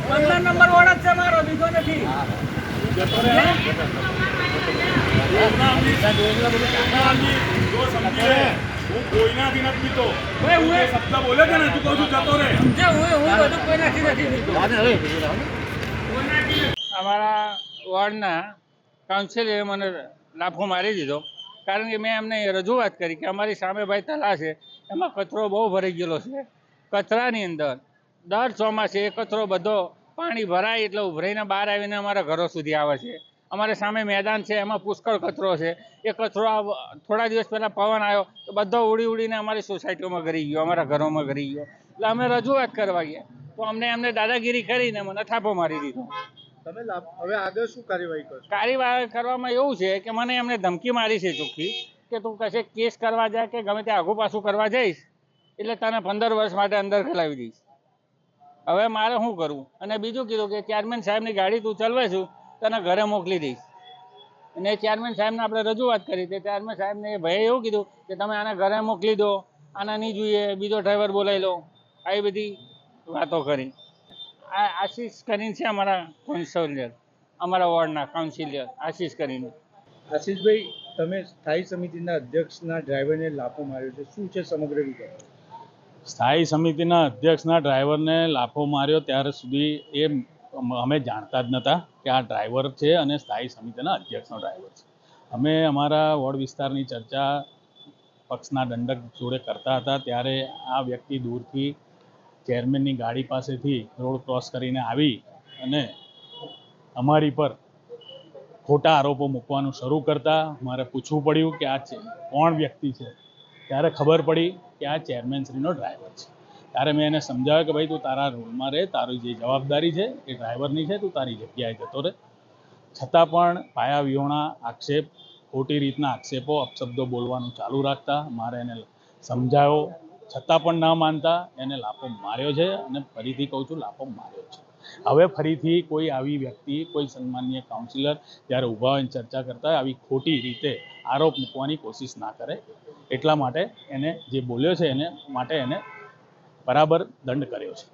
15 number ward જ છે મારો, બીજો નથી. હું કોઈનાથી નથી પીતો. ભાઈ હું શબ્દ બોલે છે ને તું કહું છું જતો રે. જે હું બધું કોઈનાથી નથી લીધું. અમારા વોર્ડના કાઉન્સિલરે મને લાફો મારી દીધો, કારણ કે મેં એમને રજૂઆત કરી કે અમારી સામે ભાઈ તળા છે, એમાં કચરો બહુ ભરાઈ ગયેલો છે. કચરાની અંદર દર ચોમાસે એ કચરો બધો પાણી ભરાય એટલે ઉભરાઈને બહાર આવીને અમારા ઘરો સુધી આવે છે. અમારે સામે મેદાન છે, એમાં પુષ્કળ કચરો છે. એ કચરો થોડા દિવસ પહેલાં પવન આવ્યો તો બધો ઉડી ઉડીને અમારી સોસાયટીઓમાં ગરી ગયો, અમારા ઘરોમાં ગરી ગયો. એટલે અમે રજૂઆત કરવા ગયા તો અમને દાદાગીરી કરીને મને થાપો મારી દીધો. તમે હવે આગળ શું કાર્યવાહી કરશો? કાર્યવાહી કરવામાં એવું છે કે મને એમને ધમકી મારી છે ચોખ્ખી કે તું કશે કેસ કરવા જાય કે ગમે ત્યાં આગું પાછું કરવા જઈશ એટલે તને 15 વર્ષ માટે અંદર ખલાવી દઈશ. હવે મારે શું કરવું? અને બીજું કીધું કે ચેરમેન સાહેબની ગાડી તું ચલાવે છું, તને ઘરે મોકલી દઈશ. અને ચેરમેન સાહેબને આપણે રજૂઆત કરી તે ચેરમેન સાહેબને એ ભાઈએ એવું કીધું કે તમે આને ઘરે મોકલી દો, આના નહીં જોઈએ, બીજો ડ્રાઈવર બોલાવી લો, આવી બધી વાતો કરી. આ આશીષ કરીને છે અમારા કાઉન્સિલર, અમારા વોર્ડના કાઉન્સિલર આશીષ કરીને. આશીષભાઈ, તમે સ્થાયી સમિતિના અધ્યક્ષના ડ્રાઈવરને લાફો માર્યો છે, શું છે સમગ્ર વિગત? સ્થાયી સમિતિના અધ્યક્ષના ડ્રાઈવરને લાફો માર્યો ત્યારે સુધી એ અમે જાણતા જ નહોતા કે આ ડ્રાઈવર છે અને સ્થાયી સમિતિના અધ્યક્ષનો ડ્રાઈવર છે. અમે અમારા વોર્ડ વિસ્તારની ચર્ચા પક્ષના દંડક જોડે કરતા હતા ત્યારે આ વ્યક્તિ દૂરથી ચેરમેનની ગાડી પાસેથી રોડ ક્રોસ કરીને આવી અને અમારી પર ખોટા આરોપો મૂકવાનું શરૂ કરતા મારે પૂછવું પડ્યું કે આ કોણ વ્યક્તિ છે. ત્યારે ખબર પડી કે આ ચેરમેનશ્રીનો ડ્રાઈવર છે. ત્યારે મેં એને સમજાવ્યું કે ભાઈ તું તારા રોલમાં રહે, તારી જે જવાબદારી છે એ ડ્રાઈવરની છે, તું તારી જગ્યાએ જતો રહે. છતાં પણ પાયા વિહોણા આક્ષેપ, ખોટી રીતના આક્ષેપો, અપશબ્દો બોલવાનું ચાલુ રાખતા મારે એને સમજાવ્યો, છતાં પણ ન માનતા એને લાફો માર્યો છે અને ફરીથી કહું છું લાફો માર્યો છે. હવે ફરીથી કોઈ આવી વ્યક્તિ, કોઈ સન્માનીય કાઉન્સિલર જ્યારે ઊભા હોય ચર્ચા કરતા હોય આવી ખોટી રીતે આરોપ મૂકવાની કોશિશ ના કરે. એટલા માટે એને જે બોલ્યો છે એને માટે એને બરાબર દંડ કર્યો છે.